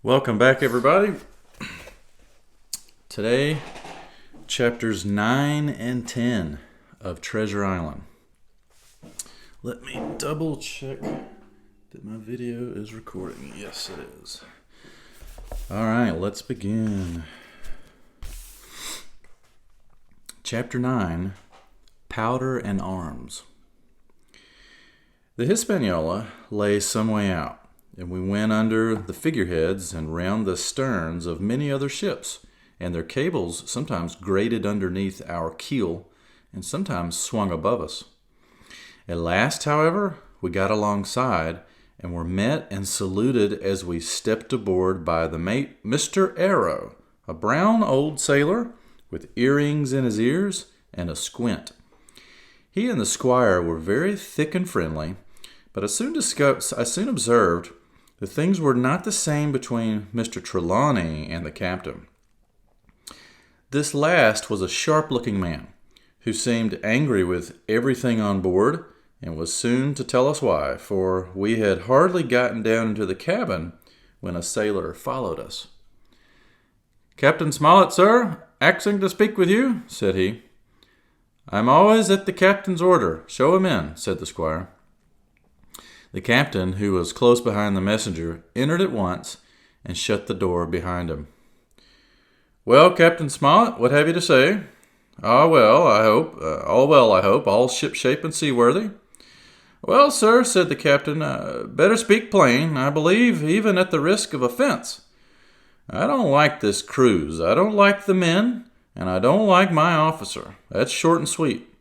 Welcome back, everybody. Today, chapters 9 and 10 of Treasure Island. Let me double check that my video is recording. Yes, it is. All right, let's begin. Chapter 9, Powder and Arms. The Hispaniola lay some way out, and we went under the figureheads and round the sterns of many other ships, and their cables sometimes grated underneath our keel and sometimes swung above us. At last, however, we got alongside and were met and saluted as we stepped aboard by the mate, Mr. Arrow, a brown old sailor with earrings in his ears and a squint. He and the squire were very thick and friendly, but I soon observed that things were not the same between Mr. Trelawney and the captain. This last was a sharp-looking man, who seemed angry with everything on board, and was soon to tell us why, for we had hardly gotten down into the cabin when a sailor followed us. "Captain Smollett, sir, axing to speak with you," said he. "I'm always at the captain's order. Show him in," said the squire. The captain, who was close behind the messenger, entered at once and shut the door behind him. "Well, Captain Smollett, what have you to say?" All well, I hope. All shipshape and seaworthy." "Well, sir," said the captain, "better speak plain, I believe, even at the risk of offense. I don't like this cruise. I don't like the men, and I don't like my officer. That's short and sweet."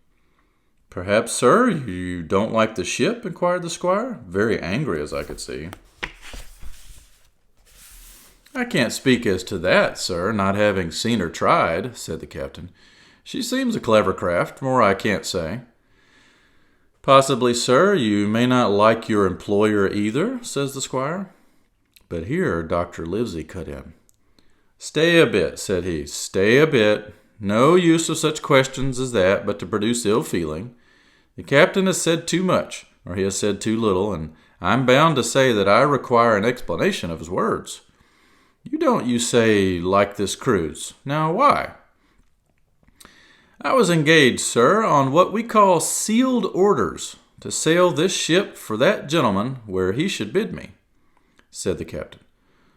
"Perhaps, sir, you don't like the ship?" inquired the squire, very angry as I could see. "I can't speak as to that, sir, not having seen her tried," said the captain. "She seems a clever craft, more I can't say." "Possibly, sir, you may not like your employer either," says the squire. But here Dr. Livesey cut in. "Stay a bit," said he, "stay a bit. No use of such questions as that but to produce ill feeling. The captain has said too much, or he has said too little, and I'm bound to say that I require an explanation of his words. You don't, you say, like this cruise. Now, why?" "I was engaged, sir, on what we call sealed orders, to sail this ship for that gentleman where he should bid me," said the captain.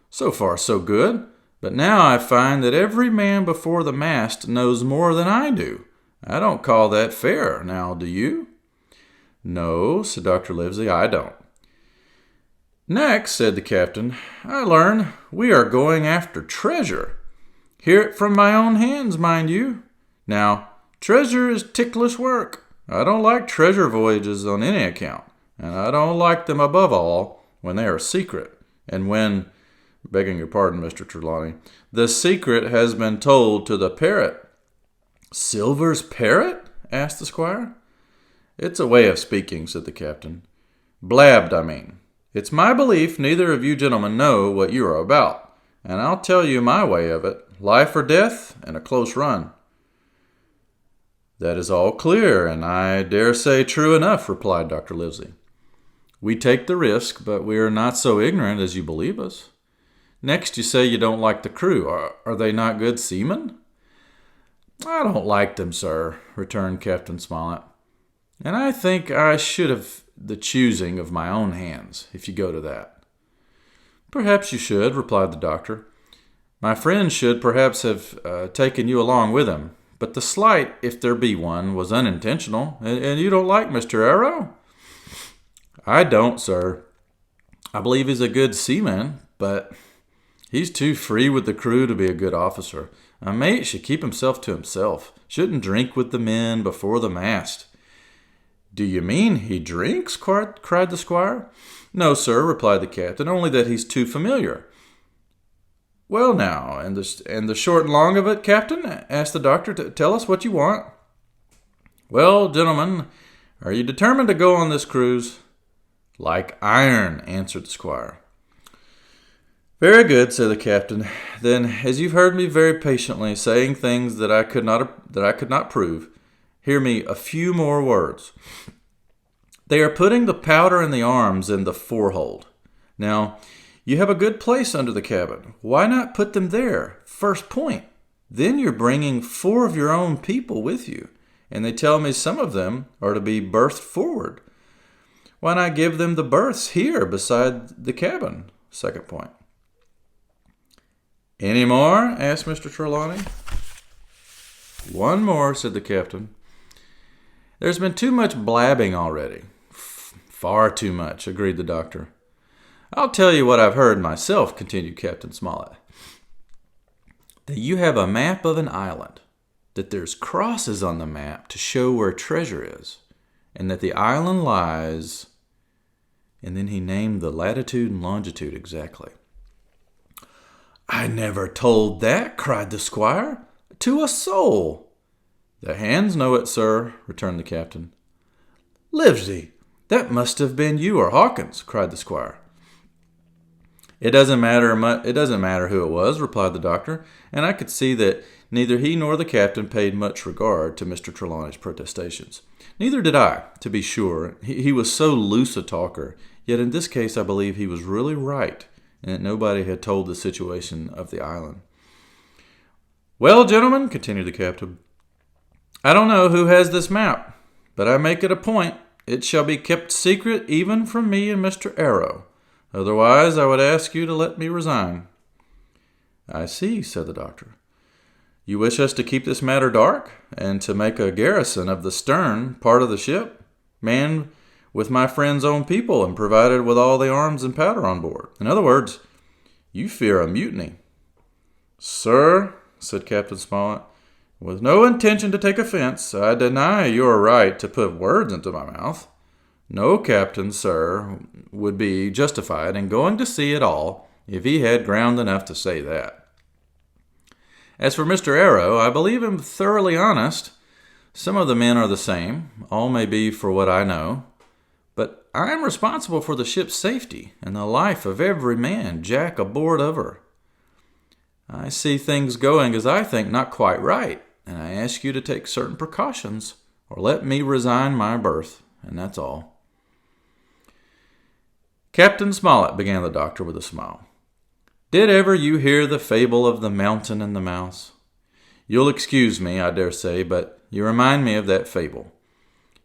"So far, so good. But now I find that every man before the mast knows more than I do. I don't call that fair, now do you?" "No," said Dr. Livesey, "I don't." "Next," said the captain, "I learn we are going after treasure. Hear it from my own hands, mind you. Now, treasure is ticklish work. I don't like treasure voyages on any account, and I don't like them above all when they are secret, and when, begging your pardon, Mr. Trelawney, the secret has been told to the parrot." "Silver's parrot?" asked the squire. "It's a way of speaking," said the captain. "Blabbed, I mean. It's my belief neither of you gentlemen know what you are about, and I'll tell you my way of it, life or death, and a close run." "That is all clear, and I dare say true enough," replied Dr. Livesey. "We take the risk, but we are not so ignorant as you believe us. Next, you say you don't like the crew. Are they not good seamen?" "I don't like them, sir," returned Captain Smollett. "And I think I should have the choosing of my own hands, if you go to that." "Perhaps you should," replied the doctor. "My friend should perhaps have taken you along with him. But the slight, if there be one, was unintentional. And you don't like Mr. Arrow?" "I don't, sir. I believe he's a good seaman, but he's too free with the crew to be a good officer. A mate should keep himself to himself, shouldn't drink with the men before the mast." "Do you mean he drinks?" cried the squire. "No, sir," replied the captain, "only that he's too familiar." "Well, now, and the short and long of it, captain?" asked the doctor. "Tell us what you want." "Well, gentlemen, are you determined to go on this cruise?" "Like iron," answered the squire. "Very good," said the captain. "Then, as you've heard me very patiently saying things that I could not prove, hear me a few more words. They are putting the powder and the arms in the forehold. Now, You have a good place under the cabin. Why not put them there? First point. Then you're bringing 4 of your own people with you, and they tell me some of them are to be berthed forward. Why not give them the berths here beside the cabin? Second point. Any more? Asked Mr. Trelawney. One more, said the captain. There's been too much blabbing already. Far too much, agreed the doctor. I'll tell you what I've heard myself, continued Captain Smollett. That you have a map of an island, that there's crosses on the map to show where treasure is, and that the island lies... And then he named the latitude and longitude exactly. I never told that, cried the squire, to a soul. The hands know it, sir, returned the captain. Livesey, that must have been you or Hawkins, cried the squire. It doesn't matter who it was, replied the doctor, and I could see that neither he nor the captain paid much regard to Mr. Trelawney's protestations. Neither did I, to be sure. He was so loose a talker, yet in this case I believe he was really right, and that nobody had told the situation of the island. Well, gentlemen, continued the captain, I don't know who has this map, but I make it a point it shall be kept secret even from me and Mr. Arrow. Otherwise, I would ask you to let me resign. I see, said the doctor. You wish us to keep this matter dark, and to make a garrison of the stern part of the ship, manned with my friend's own people and provided with all the arms and powder on board. In other words, you fear a mutiny. Sir, said Captain Smollett, with no intention to take offense, I deny your right to put words into my mouth. No captain, sir, would be justified in going to sea at all if he had ground enough to say that. As for Mr. Arrow, I believe him thoroughly honest. Some of the men are the same. All may be for what I know. But I am responsible for the ship's safety and the life of every man jack aboard of her. I see things going as I think not quite right, and I ask you to take certain precautions or let me resign my berth, and that's all. Captain Smollett, began the doctor with a smile, did ever you hear the fable of the mountain and the mouse? You'll excuse me, I dare say, but you remind me of that fable.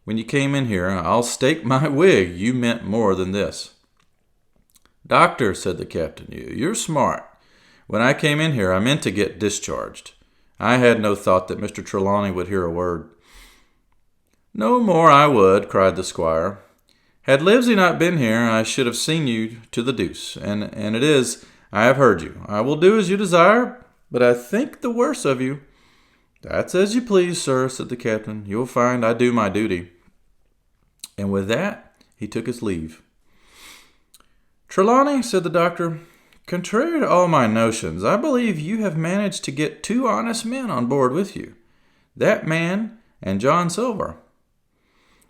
When you came in here, I'll stake my wig you meant more than this. Doctor, said the captain, you're smart. When I came in here, I meant to get discharged. I had no thought that Mr. Trelawney would hear a word. No more I would, cried the squire. Had Livesey not been here, I should have seen you to the deuce, and it is, I have heard you. I will do as you desire, but I think the worse of you. That's as you please, sir, said the captain. You'll find I do my duty. And with that, he took his leave. Trelawney, said the doctor, contrary to all my notions, I believe you have managed to get 2 honest men on board with you. That man and John Silver.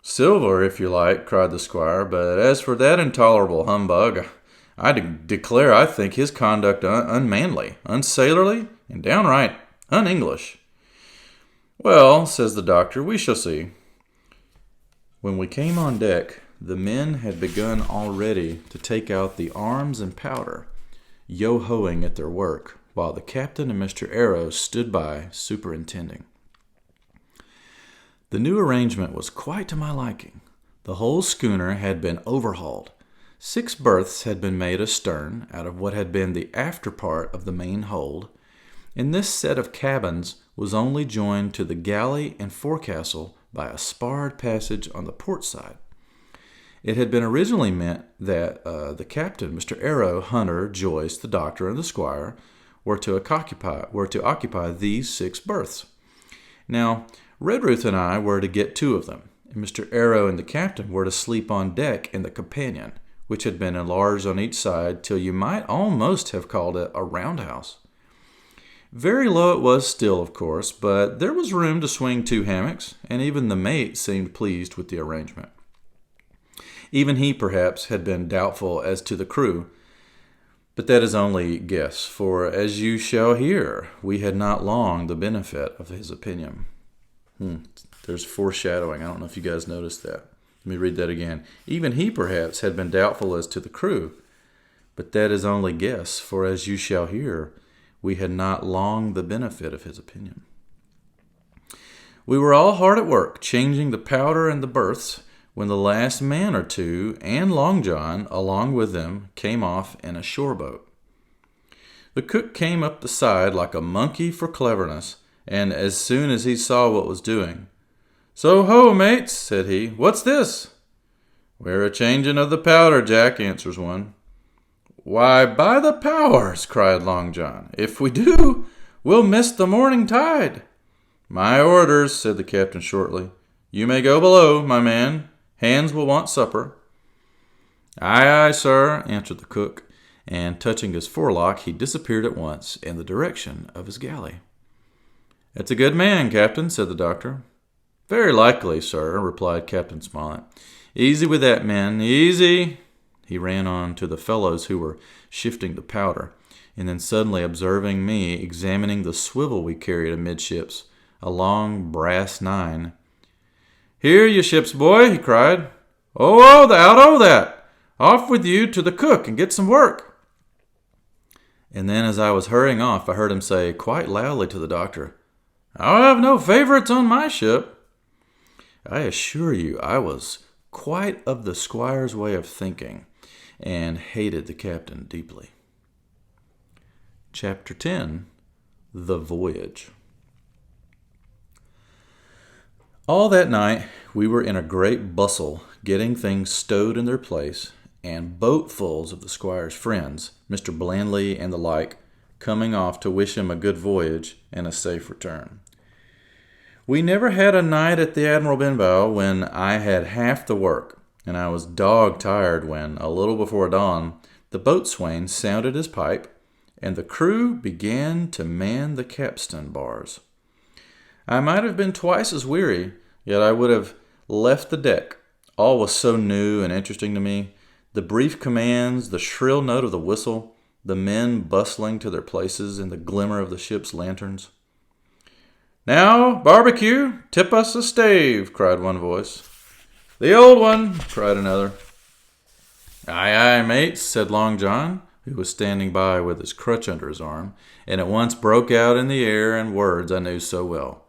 Silver, if you like, cried the squire, but as for that intolerable humbug, I declare I think his conduct unmanly, unsailorly, and downright un-English. Well, says the doctor, we shall see. When we came on deck, the men had begun already to take out the arms and powder, yo-hoing at their work, while the captain and Mr. Arrow stood by superintending. The new arrangement was quite to my liking. The whole schooner had been overhauled. 6 berths had been made astern out of what had been the after part of the main hold, and this set of cabins was only joined to the galley and forecastle by a sparred passage on the port side. It had been originally meant that the captain, Mr. Arrow, Hunter, Joyce, the doctor, and the squire were to occupy these 6 berths. Now, Redruth and I were to get 2 of them, and Mr. Arrow and the captain were to sleep on deck in the companion, which had been enlarged on each side till you might almost have called it a roundhouse. Very low it was still, of course, but there was room to swing 2 hammocks, and even the mate seemed pleased with the arrangement. Even he, perhaps, had been doubtful as to the crew, but that is only guess, for, as you shall hear, we had not long the benefit of his opinion. There's foreshadowing. I don't know if you guys noticed that. Let me read that again. Even he, perhaps, had been doubtful as to the crew, But that is only guess, for as you shall hear, we had not long the benefit of his opinion. We were all hard at work, changing the powder and the berths, when the last man or two, and Long John, along with them, came off in a shore boat. The cook came up the side like a monkey for cleverness, and as soon as he saw what was doing, "So ho, mates," said he, "what's this?" "We're a-changing of the powder, Jack," answers one. "Why, by the powers," cried Long John, "if we do, we'll miss the morning tide." "My orders," said the captain shortly. "You may go below, my man. Hands will want supper." "Aye, aye, sir," answered the cook, and touching his forelock, he disappeared at once in the direction of his galley. "That's a good man, Captain," said the doctor. "Very likely, sir," replied Captain Smollett. "Easy with that, men, easy." He ran on to the fellows who were shifting the powder, and then suddenly observing me examining the swivel we carried amidships, a long brass 9. "Here, you ship's boy," he cried. "Oh, out o' that! Off with you to the cook and get some work." And then as I was hurrying off, I heard him say quite loudly to the doctor, "I'll have no favorites on my ship." I assure you I was quite of the squire's way of thinking, and hated the captain deeply. Chapter 10. The Voyage. All that night we were in a great bustle, getting things stowed in their place, and boatfuls of the squire's friends, Mr. Blandley and the like, coming off to wish him a good voyage and a safe return. We never had a night at the Admiral Benbow when I had half the work, and I was dog-tired when, a little before dawn, the boatswain sounded his pipe, and the crew began to man the capstan bars. I might have been twice as weary, yet I would have left the deck. All was so new and interesting to me. The brief commands, the shrill note of the whistle, the men bustling to their places in the glimmer of the ship's lanterns. "Now, barbecue, tip us a stave," cried one voice. "The old one," cried another. "Aye, aye, mates," said Long John, who was standing by with his crutch under his arm, and at once broke out in the air in words I knew so well.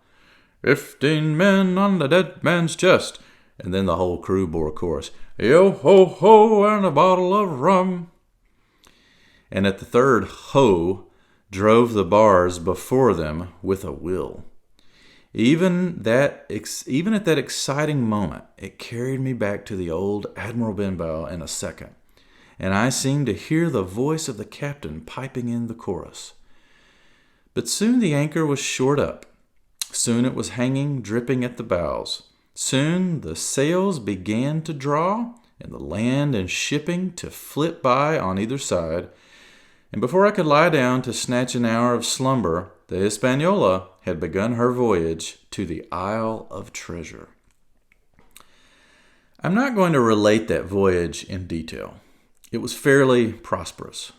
15 men on the dead man's chest," and then the whole crew bore a chorus, "Yo ho ho, and a bottle of rum." And at the third ho, drove the bars before them with a will. Even at that exciting moment, it carried me back to the old Admiral Benbow in a second, and I seemed to hear the voice of the captain piping in the chorus. But soon the anchor was short up. Soon it was hanging, dripping at the bows. Soon the sails began to draw, and the land and shipping to flit by on either side, and before I could lie down to snatch an hour of slumber, the Hispaniola had begun her voyage to the Isle of Treasure. I'm not going to relate that voyage in detail. It was fairly prosperous.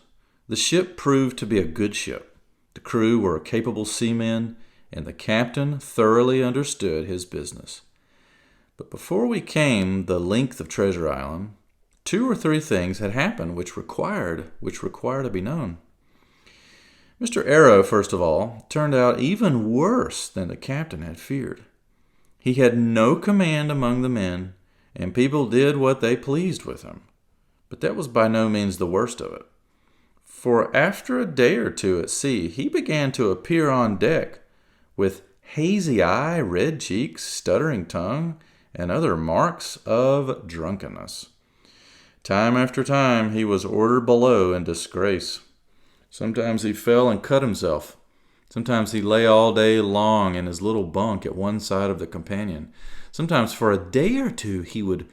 The ship proved to be a good ship. The crew were capable seamen, and the captain thoroughly understood his business. But before we came the length of Treasure Island, 2 or 3 things had happened which required to be known. Mr. Arrow, first of all, turned out even worse than the captain had feared. He had no command among the men, and people did what they pleased with him. But that was by no means the worst of it. For after a day or 2 at sea, he began to appear on deck with hazy eye, red cheeks, stuttering tongue, and other marks of drunkenness. Time after time he was ordered below in disgrace. Sometimes he fell and cut himself. Sometimes he lay all day long in his little bunk at one side of the companion. Sometimes for a day or 2 he would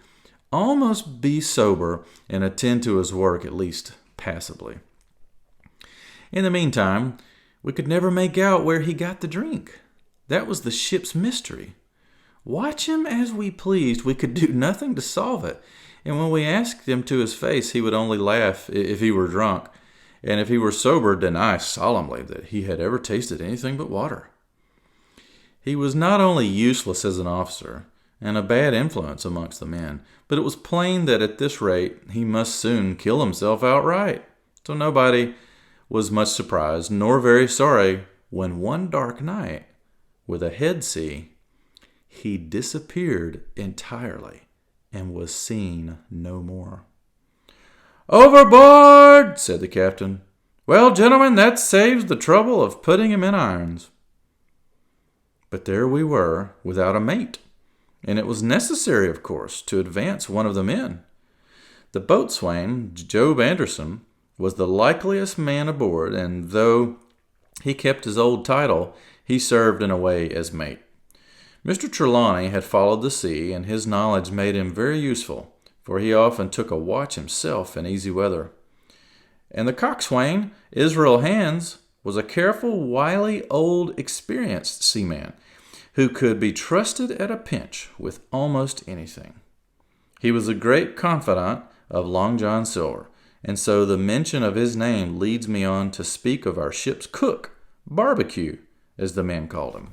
almost be sober and attend to his work, at least passably. In the meantime, we could never make out where he got the drink. That was the ship's mystery. Watch him as we pleased, we could do nothing to solve it. And when we asked him to his face, he would only laugh if he were drunk, and if he were sober, deny solemnly that he had ever tasted anything but water. He was not only useless as an officer, and a bad influence amongst the men, but it was plain that at this rate he must soon kill himself outright. So nobody was much surprised, nor very sorry, when one dark night, with a head sea, he disappeared entirely and was seen no more. "Overboard!" said the captain. "Well, gentlemen, that saves the trouble of putting him in irons." But there we were, without a mate, and it was necessary, of course, to advance one of the men. The boatswain, Job Anderson, was the likeliest man aboard, and though he kept his old title, he served in a way as mate. Mr. Trelawney had followed the sea, and his knowledge made him very useful, for he often took a watch himself in easy weather. And the coxswain, Israel Hands, was a careful, wily, old, experienced seaman who could be trusted at a pinch with almost anything. He was a great confidant of Long John Silver, and so the mention of his name leads me on to speak of our ship's cook, Barbecue, as the men called him.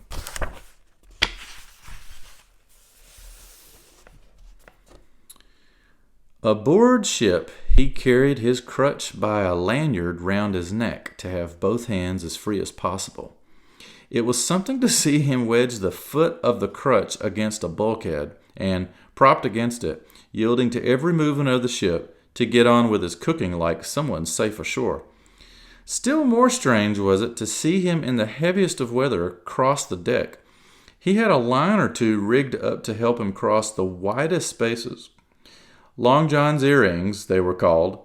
Aboard ship, he carried his crutch by a lanyard round his neck to have both hands as free as possible. It was something to see him wedge the foot of the crutch against a bulkhead and, propped against it, yielding to every movement of the ship, to get on with his cooking like someone safe ashore. Still more strange was it to see him in the heaviest of weather cross the deck. He had a line or two rigged up to help him cross the widest spaces. Long John's earrings, they were called,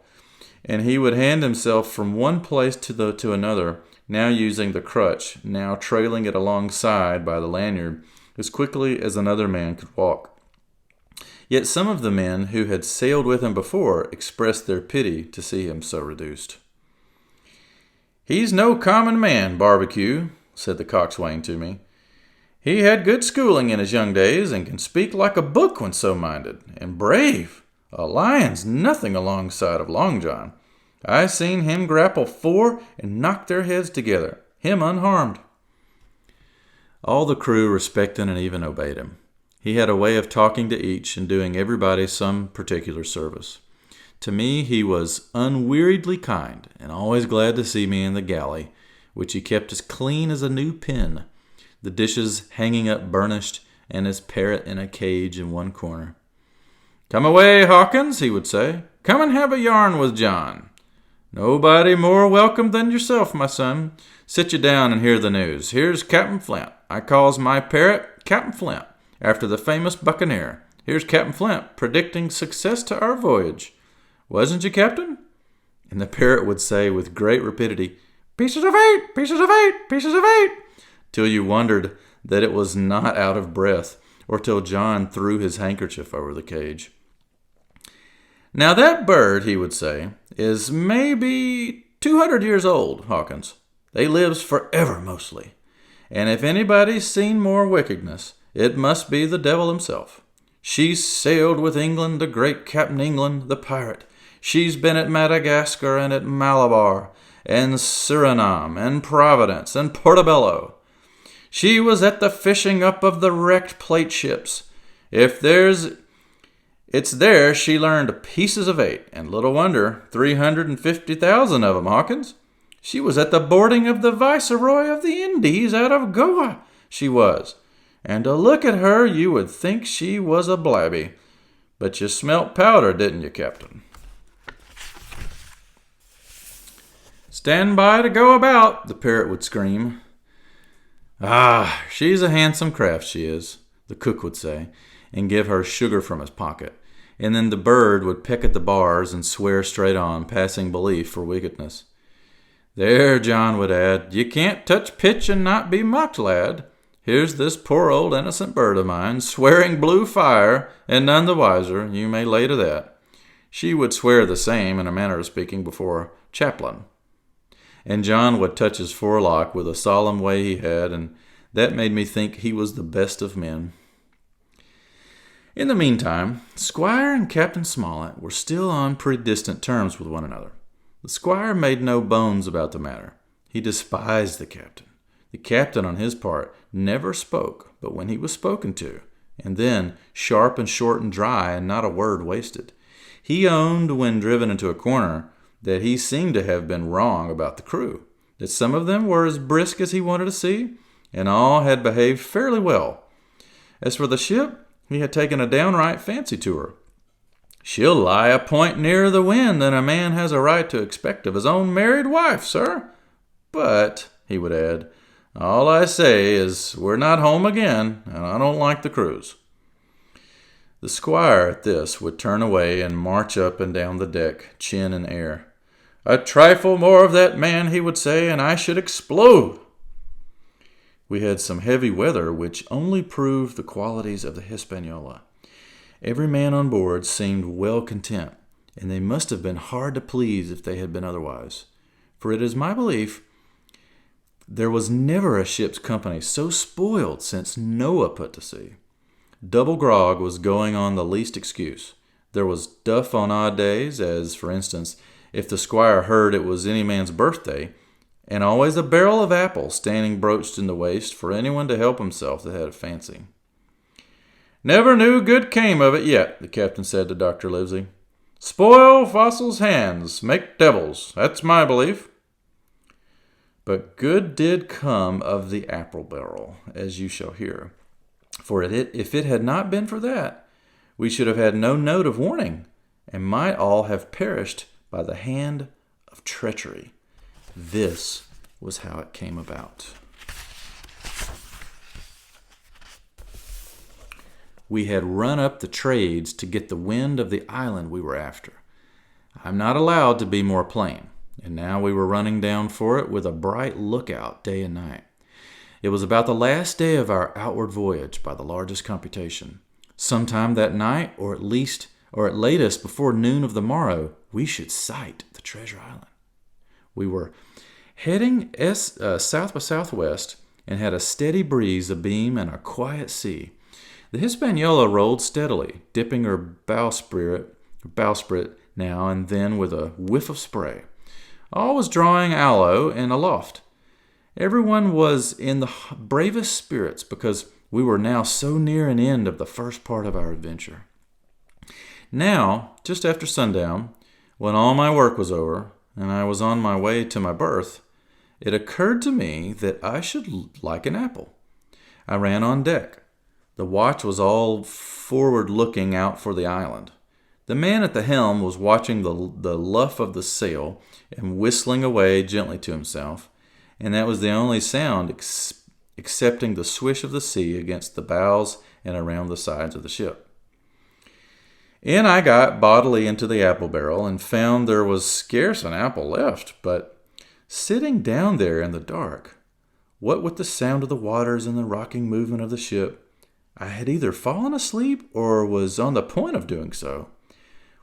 and he would hand himself from one place to another, now using the crutch, now trailing it alongside by the lanyard, as quickly as another man could walk. Yet some of the men who had sailed with him before expressed their pity to see him so reduced. "He's no common man, Barbecue," said the coxswain to me. "He had good schooling in his young days, and can speak like a book when so minded, and brave. A lion's nothing alongside of Long John. I seen him grapple 4 and knock their heads together, him unharmed." All the crew respected and even obeyed him. He had a way of talking to each and doing everybody some particular service. To me he was unweariedly kind, and always glad to see me in the galley, which he kept as clean as a new pin, the dishes hanging up burnished, and his parrot in a cage in one corner. "Come away, Hawkins," he would say. "Come and have a yarn with John. Nobody more welcome than yourself, my son. Sit you down and hear the news. Here's Captain Flint. I calls my parrot Captain Flint, after the famous buccaneer. Here's Captain Flint predicting success to our voyage. Wasn't you, Captain?" And the parrot would say with great rapidity, "Pieces of 8, pieces of 8, pieces of 8, till you wondered that it was not out of breath, or till John threw his handkerchief over the cage. "Now that bird," he would say, "is maybe 200 years old, Hawkins. They lives forever mostly. And if anybody's seen more wickedness, it must be the devil himself. She's sailed with England, the great Captain England, the pirate. She's been at Madagascar and at Malabar, and Suriname, and Providence, and Portobello. She was at the fishing up of the wrecked plate ships. It's there she learned pieces of 8, and little wonder, 350,000 of 'em, Hawkins. She was at the boarding of the Viceroy of the Indies out of Goa, she was. And to look at her, you would think she was a blabby. But you smelt powder, didn't you, Captain?" "Stand by to go about," the parrot would scream. "Ah, she's a handsome craft, she is," the cook would say, and give her sugar from his pocket. And then the bird would peck at the bars and swear straight on, passing belief for wickedness. "There," John would add, "you can't touch pitch and not be mocked, lad. Here's this poor old innocent bird of mine, swearing blue fire, and none the wiser, you may lay to that." She would swear the same, in a manner of speaking, before chaplain. And John would touch his forelock with a solemn way he had, and that made me think he was the best of men. In the meantime, Squire and Captain Smollett were still on pretty distant terms with one another. The Squire made no bones about the matter. He despised the captain. The captain, on his part, never spoke but when he was spoken to, and then sharp and short and dry, and not a word wasted. He owned, when driven into a corner, that he seemed to have been wrong about the crew, that some of them were as brisk as he wanted to see, and all had behaved fairly well. As for the ship, he had taken a downright fancy to her. "She'll lie a point nearer the wind than a man has a right to expect of his own married wife, sir. But," he would add, "all I say is we're not home again, and I don't like the cruise." The squire at this would turn away and march up and down the deck, chin in air. "A trifle more of that man," he would say, "and I should explode." We had some heavy weather, which only proved the qualities of the Hispaniola. Every man on board seemed well content, and they must have been hard to please if they had been otherwise. For it is my belief there was never a ship's company so spoiled since Noah put to sea. Double grog was going on the least excuse. There was duff on odd days, as, for instance, if the squire heard it was any man's birthday, and always a barrel of apples standing broached in the waist for anyone to help himself that had a fancy. "Never knew good came of it yet," the captain said to Dr. Livesey. "Spoil fossils' hands, make devils. That's my belief." But good did come of the apple barrel, as you shall hear. For if it had not been for that, we should have had no note of warning, and might all have perished by the hand of treachery. This was how it came about. We had run up the trades to get the wind of the island we were after. I'm not allowed to be more plain, and now we were running down for it with a bright lookout day and night. It was about the last day of our outward voyage by the largest computation. Sometime that night, or at latest before noon of the morrow, we should sight the treasure island. We were heading south by southwest and had a steady breeze abeam and a quiet sea. The Hispaniola rolled steadily, dipping her bowsprit now and then with a whiff of spray. All was drawing aloe and aloft. Everyone was in the bravest spirits because we were now so near an end of the first part of our adventure. Now, just after sundown, when all my work was over and I was on my way to my berth, it occurred to me that I should like an apple. I ran on deck. The watch was all forward looking out for the island. The man at the helm was watching the luff of the sail and whistling away gently to himself, and that was the only sound excepting the swish of the sea against the bows and around the sides of the ship. In I got bodily into the apple barrel and found there was scarce an apple left, but sitting down there in the dark, what with the sound of the waters and the rocking movement of the ship, I had either fallen asleep or was on the point of doing so,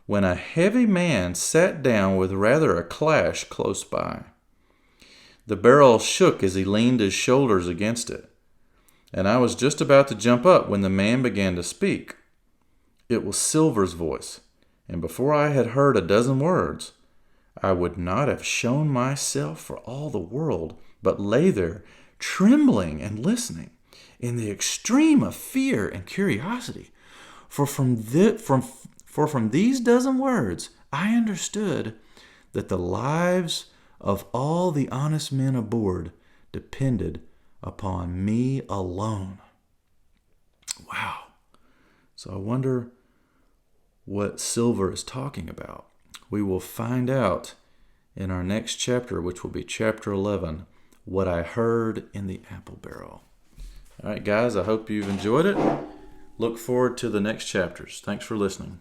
when a heavy man sat down with rather a clash close by. The barrel shook as he leaned his shoulders against it, and I was just about to jump up when the man began to speak. It was Silver's voice, and before I had heard a dozen words, I would not have shown myself for all the world, but lay there trembling and listening, in the extreme of fear and curiosity. For from these dozen words I understood that the lives of all the honest men aboard depended upon me alone. Wow. So I wonder what Silver is talking about. We will find out in our next chapter, which will be chapter 11, what I heard in the apple barrel. All right, guys, I hope you've enjoyed it. Look forward to the next chapters. Thanks for listening.